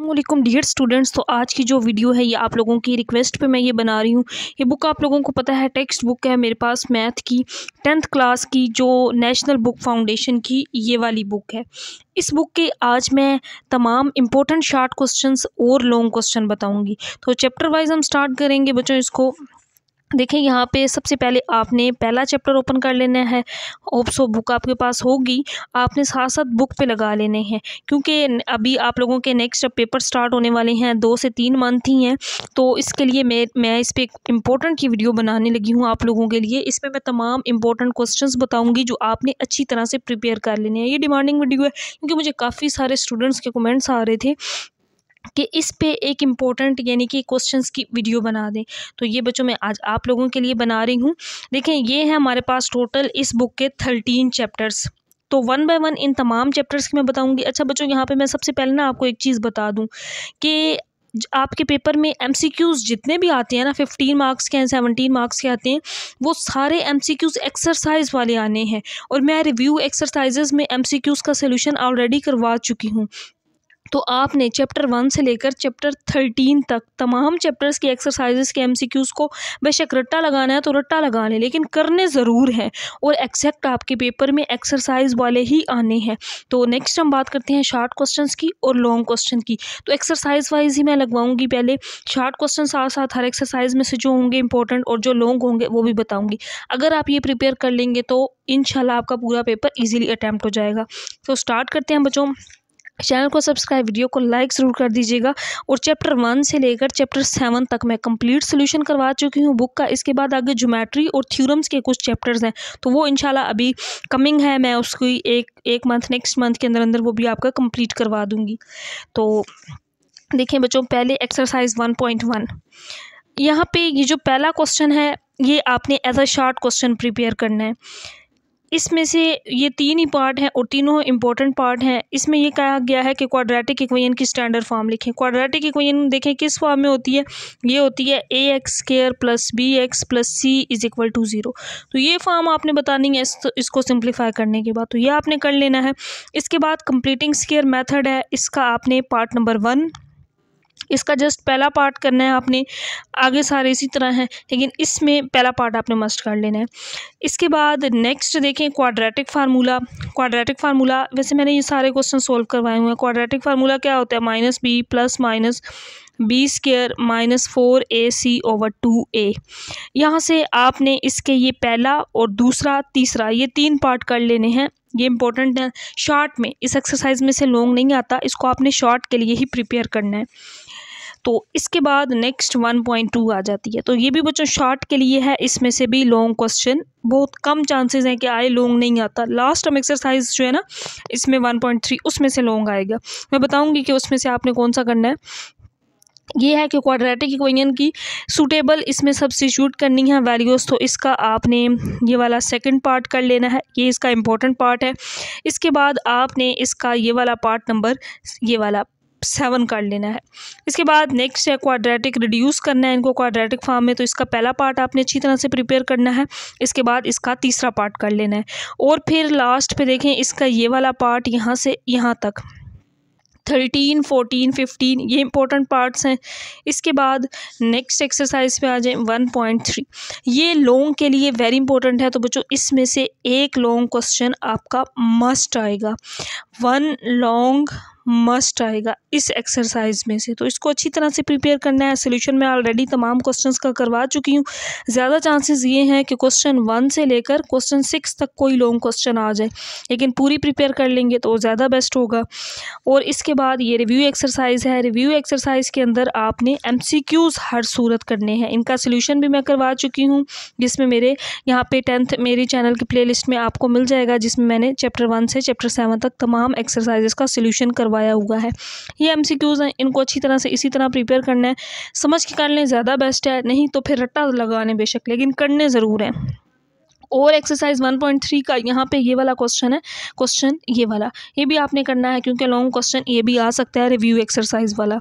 अस्सलामुअलैकुम dear students. तो आज की जो वीडियो है ये आप लोगों की रिक्वेस्ट पे मैं ये बना रही हूँ। ये बुक आप लोगों को पता है टेक्स्ट बुक है मेरे पास मैथ की 10th क्लास की जो नेशनल बुक फाउंडेशन की ये वाली बुक है। इस बुक के आज मैं तमाम इम्पोर्टेंट शॉर्ट क्वेश्चंस और लॉन्ग क्वेश्चन बताऊँगी। तो चैप्टर वाइज हम स्टार्ट करेंगे बच्चों। इसको देखें, यहाँ पे सबसे पहले आपने पहला चैप्टर ओपन कर लेना है। सो बुक आपके पास होगी, आपने साथ साथ बुक पे लगा लेने हैं क्योंकि अभी आप लोगों के नेक्स्ट पेपर स्टार्ट होने वाले हैं, 2 से 3 मंथ ही हैं। तो इसके लिए मैं इस पर एक इम्पोर्टेंट की वीडियो बनाने लगी हूँ आप लोगों के लिए। इसमें मैं तमाम इम्पोर्टेंट क्वेश्चंस बताऊँगी जो आपने अच्छी तरह से प्रिपेयर कर लेने हैं। ये डिमांडिंग वीडियो है क्योंकि मुझे काफ़ी सारे स्टूडेंट्स के कमेंट्स आ रहे थे कि इस पे एक इम्पोर्टेंट यानी कि क्वेश्चंस की वीडियो बना दें। तो ये बच्चों मैं आज आप लोगों के लिए बना रही हूँ। देखें, ये है हमारे पास टोटल इस बुक के 13 चैप्टर्स। तो 1 बाय 1 इन तमाम चैप्टर्स की मैं बताऊँगी। अच्छा बच्चों, यहाँ पे मैं सबसे पहले ना आपको एक चीज़ बता दूँ कि आपके पेपर में MCQs जितने भी आते हैं ना, 15 मार्क्स के हैं, 17 मार्क्स के आते हैं, वो सारे MCQs एक्सरसाइज वाले आने हैं। और मैं रिव्यू एक्सरसाइजेज में MCQs का सोल्यूशन ऑलरेडी करवा चुकी हूँ। तो आपने चैप्टर 1 से लेकर चैप्टर 13 तक तमाम चैप्टर्स की एक्सरसाइजेस के MCQs को बेशक रट्टा लगाना है तो रट्टा लगा लें, लेकिन करने ज़रूर हैं और एग्जैक्ट आपके पेपर में एक्सरसाइज वाले ही आने हैं। तो नेक्स्ट हम बात करते हैं शॉर्ट क्वेश्चंस की और लॉन्ग क्वेश्चन की। तो एक्सरसाइज वाइज ही मैं लगवाऊंगी, पहले शॉर्ट क्वेश्चन साथ साथ हर एक्सरसाइज में से जो होंगे इंपॉर्टेंट और जो लॉन्ग होंगे वो भी बताऊँगी। अगर आप ये प्रिपेयर कर लेंगे तो इंशाल्लाह आपका पूरा पेपर ईजिली अटैम्प्ट हो जाएगा। तो स्टार्ट करते हैं बच्चों। चैनल को सब्सक्राइब, वीडियो को लाइक ज़रूर कर दीजिएगा। और चैप्टर 1 से लेकर चैप्टर 7 तक मैं कंप्लीट सोल्यूशन करवा चुकी हूँ बुक का। इसके बाद आगे ज्योमेट्री और थ्योरम्स के कुछ चैप्टर्स हैं, तो वो इंशाल्लाह अभी कमिंग है। मैं उसकी एक मंथ नेक्स्ट मंथ के अंदर अंदर वो भी आपका कंप्लीट करवा दूँगी। तो देखें बच्चों, पहले एक्सरसाइज 1.1 यहाँ पे ये जो पहला क्वेश्चन है ये आपने as a short question prepare करना है। इसमें से ये 3 ही पार्ट हैं और तीनों इम्पोर्टेंट पार्ट हैं। इसमें ये कहा गया है कि क्वाड्रेटिक इक्वेशन की स्टैंडर्ड फॉर्म लिखें। क्वाड्रेटिक इक्वेशन देखें किस फॉर्म में होती है, ये होती है ax² + bx + c = 0। तो ये फॉर्म आपने बतानी है इसको सिंप्लीफाई करने के बाद, तो ये आपने कर लेना है। इसके बाद कंप्लीटिंग स्क्वायर मेथड है, इसका आपने पार्ट नंबर 1 इसका जस्ट पहला पार्ट करना है आपने। आगे सारे इसी तरह हैं लेकिन इसमें पहला पार्ट आपने मस्ट कर लेना है। इसके बाद नेक्स्ट देखें क्वाड्रेटिक फार्मूला। क्वाड्रेटिक फार्मूला वैसे मैंने ये सारे क्वेश्चन सोल्व करवाए हुए हैं। क्वाड्रेटिक फार्मूला क्या होता है, -b + -b² - 4ac/2a। यहाँ से आपने इसके ये पहला और दूसरा तीसरा ये 3 पार्ट कर लेने हैं। ये इंपॉर्टेंट है, शॉर्ट में इस एक्सरसाइज में से लॉन्ग नहीं आता, इसको आपने शॉर्ट के लिए ही प्रिपेयर करना है। तो इसके बाद नेक्स्ट 1.2 आ जाती है, तो ये भी बच्चों शॉर्ट के लिए है। इसमें से भी लॉन्ग क्वेश्चन बहुत कम चांसेस हैं कि आए, लॉन्ग नहीं आता। लास्ट हम एक्सरसाइज जो है ना इसमें 1.3 उसमें से लॉन्ग आएगा। मैं बताऊंगी कि उसमें से आपने कौन सा करना है। ये है कि क्वाड्रेटिक इक्वेशन की सूटेबल इसमें सब्स्टिट्यूट करनी है वैल्यूज़, तो इसका आपने ये वाला सेकंड पार्ट कर लेना है, ये इसका इम्पोर्टेंट पार्ट है। इसके बाद आपने इसका ये वाला पार्ट नंबर ये वाला 7 कर लेना है। इसके बाद नेक्स्ट है क्वाड्रेटिक रिड्यूस करना है इनको क्वाड्रेटिक फॉर्म में, तो इसका पहला पार्ट आपने अच्छी तरह से प्रिपेयर करना है। इसके बाद इसका तीसरा पार्ट कर लेना है और फिर लास्ट पे देखें इसका ये वाला पार्ट यहाँ से यहाँ तक 13, 14, 15 ये इंपॉर्टेंट पार्ट्स हैं। इसके बाद नेक्स्ट एक्सरसाइज पे आ जाए 1.3। ये लॉन्ग के लिए वेरी इंपॉर्टेंट है। तो बच्चों इसमें से एक लॉन्ग क्वेश्चन आपका मस्ट आएगा, 1 लॉन्ग मस्ट आएगा इस एक्सरसाइज में से, तो इसको अच्छी तरह से प्रिपेयर करना है। सोल्यूशन मैं ऑलरेडी तमाम क्वेश्चंस का करवा चुकी हूँ। ज़्यादा चांसेस ये हैं कि क्वेश्चन 1 से लेकर क्वेश्चन 6 तक कोई लॉन्ग क्वेश्चन आ जाए, लेकिन पूरी प्रिपेयर कर लेंगे तो ज़्यादा बेस्ट होगा। और इसके बाद ये रिव्यू एक्सरसाइज है। रिव्यू एक्सरसाइज के अंदर आपने MCQs हर सूरत करने हैं, इनका सोल्यूशन भी मैं करवा चुकी हूँ जिसमें मेरे यहाँ पे 10th मेरी चैनल की प्लेलिस्ट में आपको मिल जाएगा, जिसमें मैंने चैप्टर 1 से चैप्टर 7 तक तमाम एक्सरसाइजेस का सोल्यूशन करवाया हुआ है। ये MCQs हैं, इनको अच्छी तरह से इसी तरह प्रिपेयर करना है। समझ के कर लें ज़्यादा बेस्ट है, नहीं तो फिर रट्टा लगाने बेशक, लेकिन करने ज़रूर हैं। और एक्सरसाइज 1.3 का यहाँ पे ये वाला क्वेश्चन है, क्वेश्चन ये वाला, ये भी आपने करना है क्योंकि लॉन्ग क्वेश्चन ये भी आ सकता है, रिव्यू एक्सरसाइज वाला।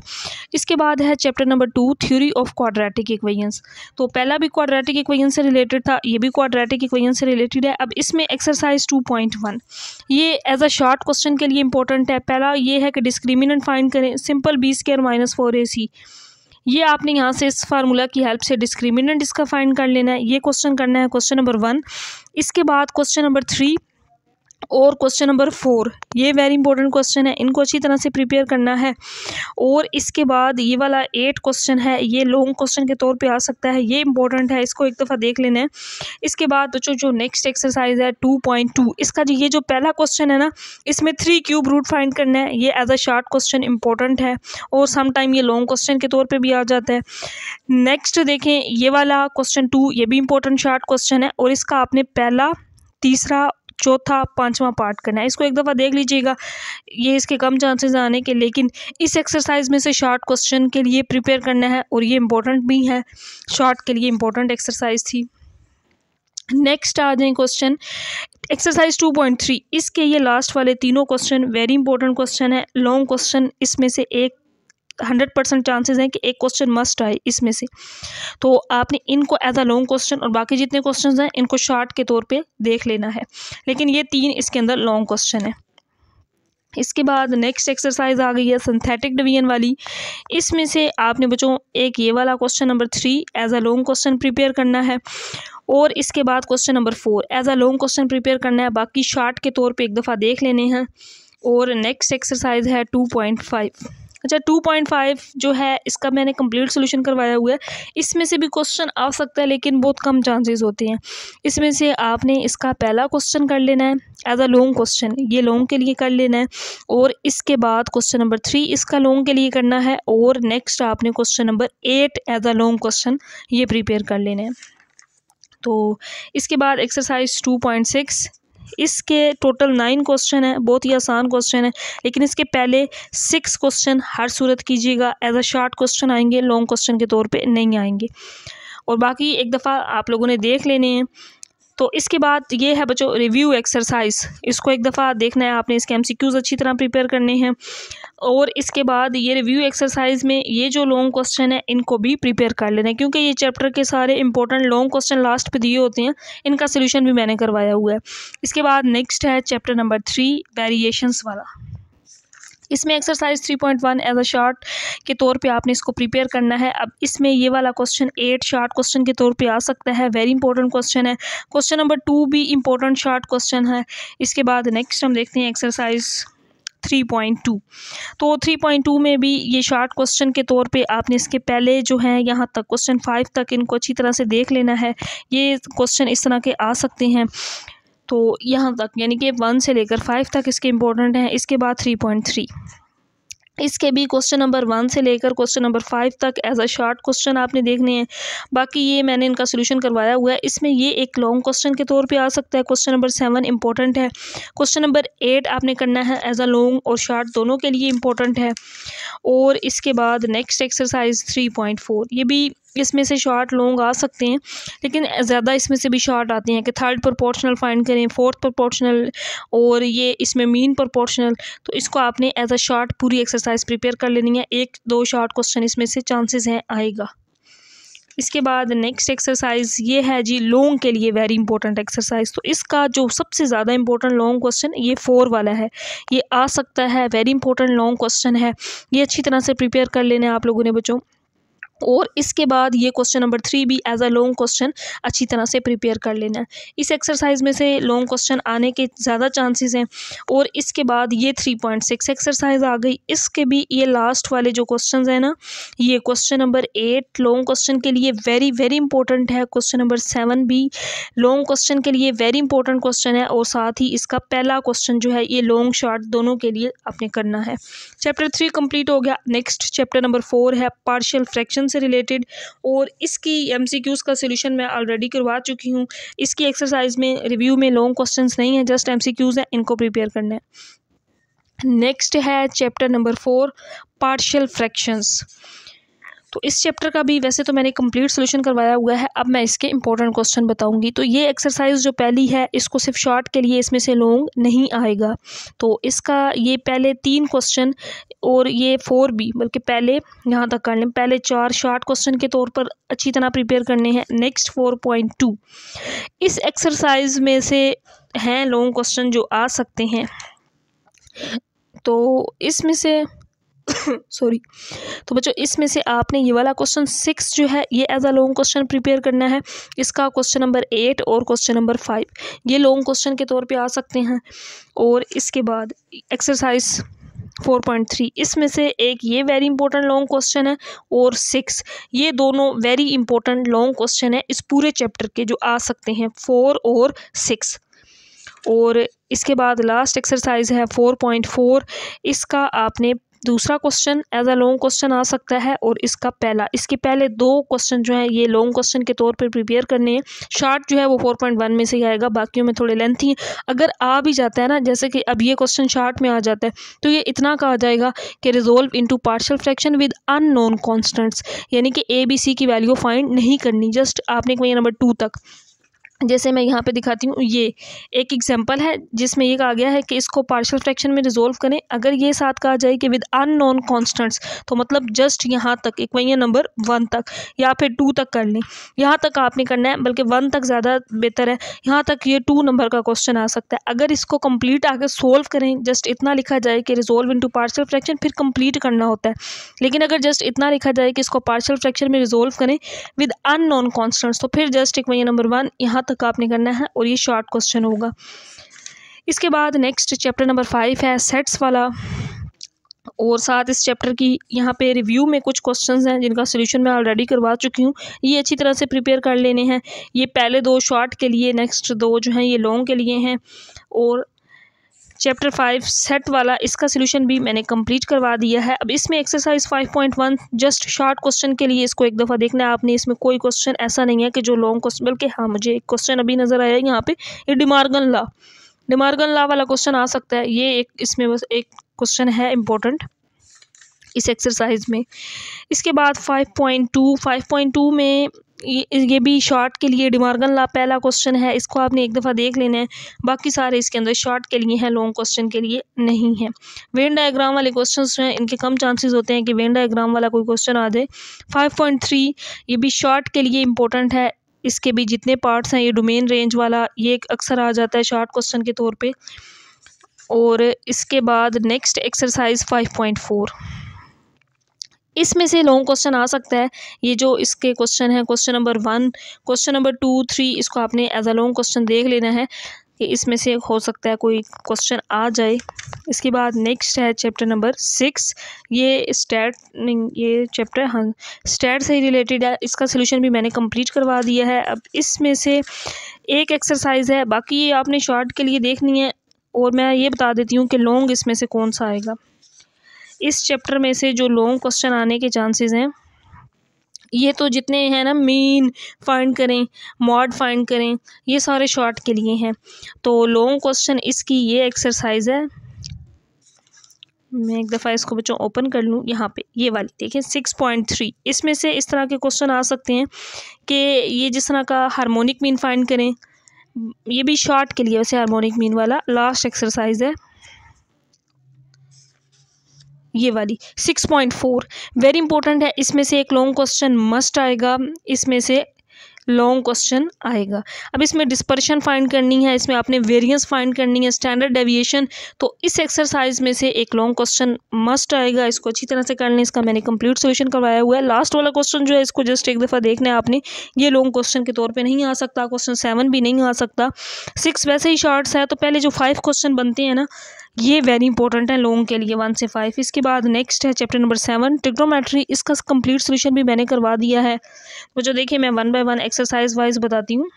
इसके बाद है chapter number 2 theory of quadratic equations. तो पहला भी क्वाड्रेटिक इक्वेशन से रिलेटेड था, ये भी क्वाड्रेटिक इक्वेशन से रिलेटेड है। अब इसमें एक्सरसाइज 2.1 ये एज अ शॉर्ट क्वेश्चन के लिए इंपॉर्टेंट है। पहला ये है कि डिस्क्रिमिनेंट फाइंड करें, सिंपल b² - 4ac। ये आपने यहाँ से इस फार्मूला की हेल्प से डिस्क्रिमिनेंट इसका फाइंड कर लेना है। ये क्वेश्चन करना है, क्वेश्चन नंबर 1। इसके बाद क्वेश्चन नंबर 3 और क्वेश्चन नंबर 4, ये वेरी इंपॉर्टेंट क्वेश्चन है, इनको अच्छी तरह से प्रिपेयर करना है। और इसके बाद ये वाला 8 क्वेश्चन है, ये लॉन्ग क्वेश्चन के तौर पे आ सकता है, ये इंपॉर्टेंट है, इसको एक दफ़ा देख लेना है। इसके बाद बच्चों जो नेक्स्ट एक्सरसाइज है 2.2, इसका जो ये जो पहला क्वेश्चन है ना, इसमें 3 क्यूब रूट फाइंड करना है। ये as a short question important है और समटाइम ये लॉन्ग क्वेश्चन के तौर पर भी आ जाता है। नेक्स्ट देखें ये वाला क्वेश्चन 2, ये भी इंपॉर्टेंट शॉर्ट क्वेश्चन है और इसका आपने पहला, तीसरा, चौथा, पांचवा पार्ट करना है। इसको एक दफ़ा देख लीजिएगा, ये इसके कम चांसेस आने के, लेकिन इस एक्सरसाइज में से शॉर्ट क्वेश्चन के लिए प्रिपेयर करना है और ये इंपॉर्टेंट भी है, शॉर्ट के लिए इंपॉर्टेंट एक्सरसाइज थी। नेक्स्ट आ जाए क्वेश्चन एक्सरसाइज 2.3, इसके ये लास्ट वाले तीनों क्वेश्चन वेरी इंपॉर्टेंट क्वेश्चन है, लॉन्ग क्वेश्चन। इसमें से एक 100% चांसेस हैं कि एक क्वेश्चन मस्ट आए इसमें से, तो आपने इनको एज अ लॉन्ग क्वेश्चन और बाकी जितने क्वेश्चन हैं इनको शॉर्ट के तौर पे देख लेना है, लेकिन ये 3 इसके अंदर लॉन्ग क्वेश्चन है। इसके बाद नेक्स्ट एक्सरसाइज आ गई है सिंथेटिक डिवीजन वाली। इसमें से आपने बच्चों एक ये वाला question number 3 as a long question prepare करना है और इसके बाद question number 4 as a long question prepare करना है, बाकी शॉर्ट के तौर पे एक दफ़ा देख लेने हैं। और नेक्स्ट एक्सरसाइज है 2.5। अच्छा 2.5 जो है इसका मैंने कंप्लीट सोल्यूशन करवाया हुआ है, इसमें से भी क्वेश्चन आ सकता है लेकिन बहुत कम चांसेस होते हैं। इसमें से आपने इसका पहला क्वेश्चन कर लेना है एज अ लॉन्ग क्वेश्चन, ये लॉन्ग के लिए कर लेना है। और इसके बाद क्वेश्चन नंबर 3 इसका लॉन्ग के लिए करना है और नेक्स्ट आपने question number 8 as a long question ये प्रिपेयर कर लेना है। तो इसके बाद एक्सरसाइज 2.6, इसके टोटल 9 क्वेश्चन है, बहुत ही आसान क्वेश्चन है, लेकिन इसके पहले 6 क्वेश्चन हर सूरत कीजिएगा, एज अ शॉर्ट क्वेश्चन आएंगे, लॉन्ग क्वेश्चन के तौर पे नहीं आएंगे, और बाकी एक दफ़ा आप लोगों ने देख लेने हैं। तो इसके बाद ये है बच्चों रिव्यू एक्सरसाइज, इसको एक दफ़ा देखना है आपने, इसके MCQs अच्छी तरह प्रिपेयर करने हैं। और इसके बाद ये रिव्यू एक्सरसाइज में ये जो लॉन्ग क्वेश्चन है इनको भी प्रिपेयर कर लेना है, क्योंकि ये चैप्टर के सारे इंपॉर्टेंट लॉन्ग क्वेश्चन लास्ट पे दिए होते हैं, इनका सोल्यूशन भी मैंने करवाया हुआ है। इसके बाद नेक्स्ट है चैप्टर नंबर 3 वेरिएशंस वाला। इसमें एक्सरसाइज 3.1 एज अ शॉर्ट के तौर पे आपने इसको प्रिपेयर करना है। अब इसमें ये वाला क्वेश्चन 8 शॉर्ट क्वेश्चन के तौर पे आ सकता है, वेरी इंपॉर्टेंट क्वेश्चन है। क्वेश्चन नंबर 2 भी इंपॉर्टेंट शॉर्ट क्वेश्चन है। इसके बाद नेक्स्ट हम देखते हैं एक्सरसाइज 3.2। तो 3.2 में भी ये शॉर्ट क्वेश्चन के तौर पे आपने इसके पहले जो है यहाँ तक क्वेश्चन 5 तक इनको अच्छी तरह से देख लेना है। ये क्वेश्चन इस तरह के आ सकते हैं, तो यहाँ तक यानी कि 1 से लेकर 5 तक इसके इम्पोर्टेंट हैं। इसके बाद 3.3, इसके भी क्वेश्चन नंबर 1 से लेकर क्वेश्चन नंबर 5 तक एज अ शॉर्ट क्वेश्चन आपने देखने हैं, बाकी ये मैंने इनका सोल्यूशन करवाया हुआ है। इसमें ये एक लॉन्ग क्वेश्चन के तौर पे आ सकता है। क्वेश्चन नंबर 7 इंपॉर्टेंट है, क्वेश्चन नंबर 8 आपने करना है एज अ लॉन्ग और शॉर्ट दोनों के लिए इंपॉर्टेंट है। और इसके बाद नेक्स्ट एक्सरसाइज 3.4, ये भी इसमें से शॉर्ट लॉन्ग आ सकते हैं, लेकिन ज़्यादा इसमें से भी शॉर्ट आते हैं कि थर्ड प्रोपोर्शनल फाइंड करें, फोर्थ प्रोपोर्शनल, और ये इसमें मीन प्रोपोर्शनल। तो इसको आपने एज अ शॉर्ट पूरी एक्सरसाइज प्रिपेयर कर लेनी है, 1-2 शॉर्ट क्वेश्चन इसमें से चांसेस हैं आएगा। इसके बाद नेक्स्ट एक्सरसाइज ये है जी लॉन्ग के लिए वेरी इंपॉर्टेंट एक्सरसाइज। तो इसका जो सबसे ज़्यादा इंपॉर्टेंट लॉन्ग क्वेश्चन ये 4 वाला है, ये आ सकता है, वेरी इंपॉर्टेंट लॉन्ग क्वेश्चन है, ये अच्छी तरह से प्रिपेयर कर लेना है आप लोगों ने बच्चों। और इसके बाद ये क्वेश्चन नंबर 3 भी एज अ लॉन्ग क्वेश्चन अच्छी तरह से प्रिपेयर कर लेना है। इस एक्सरसाइज में से लॉन्ग क्वेश्चन आने के ज़्यादा चांसेस हैं। और इसके बाद ये 3.6 एक्सरसाइज आ गई, इसके भी ये लास्ट वाले जो क्वेश्चन हैं ना, ये क्वेश्चन नंबर 8 लॉन्ग क्वेश्चन के लिए वेरी वेरी इंपॉर्टेंट है, क्वेश्चन नंबर 7 भी लॉन्ग क्वेश्चन के लिए वेरी इंपॉर्टेंट क्वेश्चन है, और साथ ही इसका पहला क्वेश्चन जो है ये लॉन्ग शॉर्ट दोनों के लिए आपने करना है। चैप्टर 3 कंप्लीट हो गया। नेक्स्ट चैप्टर नंबर 4 है पार्शियल फ्रैक्शन से रिलेटेड, और इसकी MCQs का सोल्यूशन मैं ऑलरेडी करवा चुकी हूँ। इसकी एक्सरसाइज में रिव्यू में लॉन्ग क्वेश्चंस नहीं है, जस्ट MCQs हैं, इनको प्रिपेयर करना है। नेक्स्ट है चैप्टर नंबर 4 पार्शियल फ्रैक्शंस। तो इस चैप्टर का भी वैसे तो मैंने कंप्लीट सोल्यूशन करवाया हुआ है। अब मैं इसके इंपॉर्टेंट क्वेश्चन बताऊंगी। तो ये एक्सरसाइज जो पहली है इसको सिर्फ शॉर्ट के लिए, इसमें से लॉन्ग नहीं आएगा। तो इसका ये पहले 3 क्वेश्चन और ये 4 भी, बल्कि पहले यहाँ तक कर लें, पहले 4 शॉर्ट क्वेश्चन के तौर पर अच्छी तरह प्रिपेयर करने हैं। नेक्स्ट 4.2 इस एक्सरसाइज में से हैं लॉन्ग क्वेश्चन जो आ सकते हैं। तो इसमें से सॉरी तो बच्चों इसमें से आपने ये वाला क्वेश्चन 6 जो है ये as a long question prepare करना है। इसका क्वेश्चन नंबर 8 और क्वेश्चन नंबर 5 ये लॉन्ग क्वेश्चन के तौर पे आ सकते हैं। और इसके बाद एक्सरसाइज 4.3 इसमें से एक ये वेरी इंपॉर्टेंट लॉन्ग क्वेश्चन है और 6 ये दोनों वेरी इंपॉर्टेंट लॉन्ग क्वेश्चन है इस पूरे चैप्टर के जो आ सकते हैं 4 और 6। और इसके बाद लास्ट एक्सरसाइज है 4.4 इसका आपने दूसरा question as a long question आ सकता है और इसका पहला, इसके पहले 2 क्वेश्चन जो हैं ये लॉन्ग क्वेश्चन के तौर पर प्रिपेयर करने हैं। शॉर्ट जो है वो 4.1 में से ही आएगा, बाकियों में थोड़े लेंथी। अगर आ भी जाता है ना, जैसे कि अब ये क्वेश्चन शॉर्ट में आ जाता है तो ये इतना कहा जाएगा कि resolve into partial fraction with unknown constants, यानी कि ABC की वैल्यू फाइंड नहीं करनी, जस्ट आपने क्वेश्चन नंबर 2 तक। जैसे मैं यहाँ पे दिखाती हूँ, ये एक एग्जांपल है जिसमें ये कहा गया है कि इसको पार्शियल फ्रैक्शन में रिजोल्व करें। अगर ये साथ कहा जाए कि विद अननोन कांस्टेंट्स, तो मतलब जस्ट यहाँ तक इक्वेशन नंबर 1 तक या फिर 2 तक कर लें। यहाँ तक आपने करना है, बल्कि 1 तक ज़्यादा बेहतर है। यहाँ तक ये 2 नंबर का क्वेश्चन आ सकता है। अगर इसको कंप्लीट आगे सोल्व करें, जस्ट इतना लिखा जाए कि रिजोल्व इनटू पार्शियल फ्रैक्शन, फिर कंप्लीट करना होता है। लेकिन अगर जस्ट इतना लिखा जाए कि इसको पार्शियल फ्रैक्शन में रिजोल्व करें विद अननोन कांस्टेंट्स, तो फिर जस्ट इक्वेशन नंबर 1 यहाँ तक आपने करना है और ये शॉर्ट क्वेश्चन होगा। इसके बाद नेक्स्ट चैप्टर नंबर 5 है सेट्स वाला, और साथ इस चैप्टर की यहाँ पे रिव्यू में कुछ क्वेश्चंस हैं जिनका सोल्यूशन मैं ऑलरेडी करवा चुकी हूँ। ये अच्छी तरह से प्रिपेयर कर लेने हैं। ये पहले 2 शॉर्ट के लिए, नेक्स्ट 2 जो हैं ये लॉन्ग के लिए हैं। और चैप्टर 5 सेट वाला इसका सोल्यूशन भी मैंने कंप्लीट करवा दिया है। अब इसमें एक्सरसाइज 5.1 जस्ट शॉर्ट क्वेश्चन के लिए इसको एक दफ़ा देखना है आपने। इसमें कोई क्वेश्चन ऐसा नहीं है कि जो लॉन्ग क्वेश्चन, बल्कि हाँ मुझे एक क्वेश्चन अभी नज़र आया यहाँ पे, ये डिमार्गन लॉ वाला क्वेश्चन आ सकता है। ये एक इसमें बस एक क्वेश्चन है इम्पोर्टेंट इस एक्सरसाइज में। इसके बाद 5.2 में ये भी शॉर्ट के लिए डिमार्गन लॉ पहला क्वेश्चन है, इसको आपने एक दफ़ा देख लेना है। बाकी सारे इसके अंदर शॉर्ट के लिए हैं, लॉन्ग क्वेश्चन के लिए नहीं है। वेन डायग्राम वाले क्वेश्चंस जो हैं इनके कम चांसेस होते हैं कि वेन डायग्राम वाला कोई क्वेश्चन आ जाए। 5.3 ये भी शॉर्ट के लिए इम्पोर्टेंट है। इसके भी जितने पार्ट्स हैं, ये डोमेन रेंज वाला ये अक्सर आ जाता है शॉर्ट क्वेश्चन के तौर पर। और इसके बाद नेक्स्ट एक्सरसाइज 5.4 इसमें से लॉन्ग क्वेश्चन आ सकता है। ये जो इसके क्वेश्चन है, क्वेश्चन नंबर 1, क्वेश्चन नंबर 2, 3, इसको आपने एज अ लॉन्ग क्वेश्चन देख लेना है कि इसमें से हो सकता है कोई क्वेश्चन आ जाए। इसके बाद नेक्स्ट है चैप्टर नंबर 6, ये ये चैप्टर हाँ स्टैट से रिलेटेड है। इसका सोल्यूशन भी मैंने कंप्लीट करवा दिया है। अब इसमें से एक एक्सरसाइज है, बाकी ये आपने शॉर्ट के लिए देखनी है। और मैं ये बता देती हूँ कि लॉन्ग इसमें से कौन सा आएगा। इस चैप्टर में से जो लॉन्ग क्वेश्चन आने के चांसेस हैं, ये तो जितने हैं ना, मीन फाइंड करें, मॉड फाइंड करें, ये सारे शॉर्ट के लिए हैं। तो लॉन्ग क्वेश्चन इसकी ये एक्सरसाइज है। मैं एक दफ़ा इसको बच्चों ओपन कर लूँ। यहाँ पे ये वाली देखें 6.3, इसमें से इस तरह के क्वेश्चन आ सकते हैं कि ये जिस तरह का हार्मोनिक मीन फाइंड करें, ये भी शॉर्ट के लिए वैसे हार्मोनिक मीन वाला लास्ट एक्सरसाइज है। ये वाली 6.4 वेरी इंपॉर्टेंट है। इसमें से एक लॉन्ग क्वेश्चन मस्ट आएगा, इसमें से लॉन्ग क्वेश्चन आएगा। अब इसमें डिस्पर्शन फाइंड करनी है, इसमें आपने वेरिएंस फाइंड करनी है, स्टैंडर्ड डेविएशन। तो इस एक्सरसाइज में से एक लॉन्ग क्वेश्चन मस्ट आएगा। इसको अच्छी तरह से कर लें, इसका मैंने कंप्लीट सोल्यूशन करवाया हुआ है। लास्ट वाला क्वेश्चन जो है इसको जस्ट एक दफ़ा देखना है आपने। ये लॉन्ग क्वेश्चन के तौर पे नहीं आ सकता, क्वेश्चन 7 भी नहीं आ सकता। 6 वैसे ही शॉर्ट्स है। तो पहले जो 5 क्वेश्चन बनते हैं ना, ये वेरी इंपॉर्टेंट है लॉन्ग के लिए 1 से 5। इसके बाद नेक्स्ट है चैप्टर नंबर 7 ट्रिग्नोमेट्री। इसका कंप्लीट सोल्यूशन भी मैंने करवा दिया है। वो जो देखिए मैं 1 बाय 1 एक्सरसाइज वाइज बताती हूँ।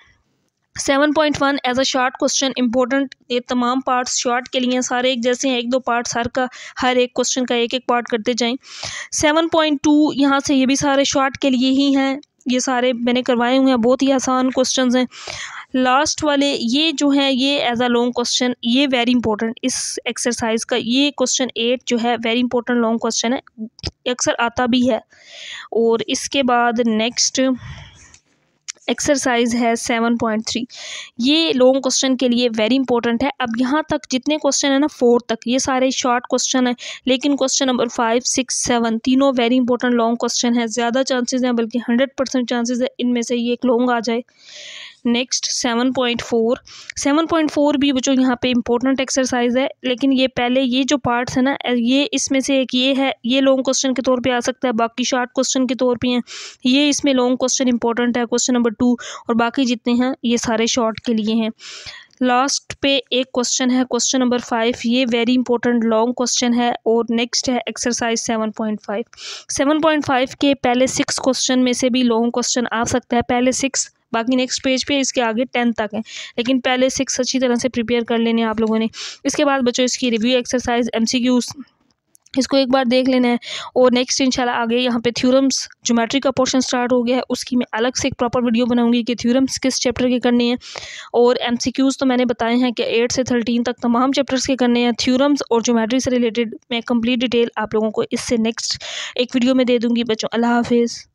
7.1 as a short question important. ये तमाम पार्ट्स शॉर्ट के लिए सारे एक जैसे हैं, 1-2 पार्ट्स हर एक क्वेश्चन का एक पार्ट करते जाएं। 7.2 यहाँ से ये भी सारे शॉर्ट के लिए ही हैं, ये सारे मैंने करवाए हुए हैं, बहुत ही आसान क्वेश्चंस हैं। लास्ट वाले ये जो है ये एज अ लॉन्ग क्वेश्चन, ये वेरी इंपॉर्टेंट इस एक्सरसाइज का, ये क्वेश्चन 8 जो है वेरी इंपॉर्टेंट लॉन्ग क्वेश्चन है, अक्सर आता भी है। और इसके बाद नेक्स्ट एक्सरसाइज है 7.3, ये लॉन्ग क्वेश्चन के लिए वेरी इंपॉर्टेंट है। अब यहाँ तक जितने क्वेश्चन है ना 4 तक ये सारे शॉर्ट क्वेश्चन है, लेकिन क्वेश्चन नंबर 5, 6, 7 तीनों वेरी इंपॉर्टेंट लॉन्ग क्वेश्चन है। ज़्यादा चांसेस हैं, बल्कि 100% चांसेस है इनमें से ये एक लॉन्ग आ जाए। नेक्स्ट 7.4 भी बच्चों यहाँ पे इंपॉर्टेंट एक्सरसाइज है, लेकिन ये पहले ये जो पार्ट्स है ना ये इसमें से एक ये है, ये लॉन्ग क्वेश्चन के तौर पे आ सकता है, बाकी शॉर्ट क्वेश्चन के तौर पे हैं। ये इसमें लॉन्ग क्वेश्चन इंपॉर्टेंट है, क्वेश्चन नंबर 2, और बाकी जितने हैं ये सारे शॉर्ट के लिए हैं। लास्ट पे एक क्वेश्चन है क्वेश्चन नंबर 5, ये वेरी इंपॉर्टेंट लॉन्ग क्वेश्चन है। और नेक्स्ट है एक्सरसाइज 7.5। 7.5 के पहले 6 क्वेश्चन में से भी लॉन्ग क्वेश्चन आ सकता है, पहले 6, बाकी नेक्स्ट पेज पे इसके आगे 10 तक है, लेकिन पहले 6 अच्छी तरह से प्रिपेयर कर लेने आप लोगों ने। इसके बाद बच्चों इसकी रिव्यू एक्सरसाइज MCQs इसको एक बार देख लेना है। और नेक्स्ट इंशाल्लाह आगे यहाँ पे थ्योरम्स ज्योमेट्री का पोर्शन स्टार्ट हो गया है, उसकी मैं अलग से एक प्रॉपर वीडियो बनाऊंगी कि थ्योरम्स किस चैप्टर के करने हैं। और MCQs तो मैंने बताए हैं कि 8 से 13 तक तमाम चैप्टर्स के करने हैं। थ्योरम्स और ज्योमेट्री से रिलेटेड मैं कंप्लीट डिटेल आप लोगों को इससे नेक्स्ट एक वीडियो में दे दूँगी बच्चों। अल्लाह हाफिज़।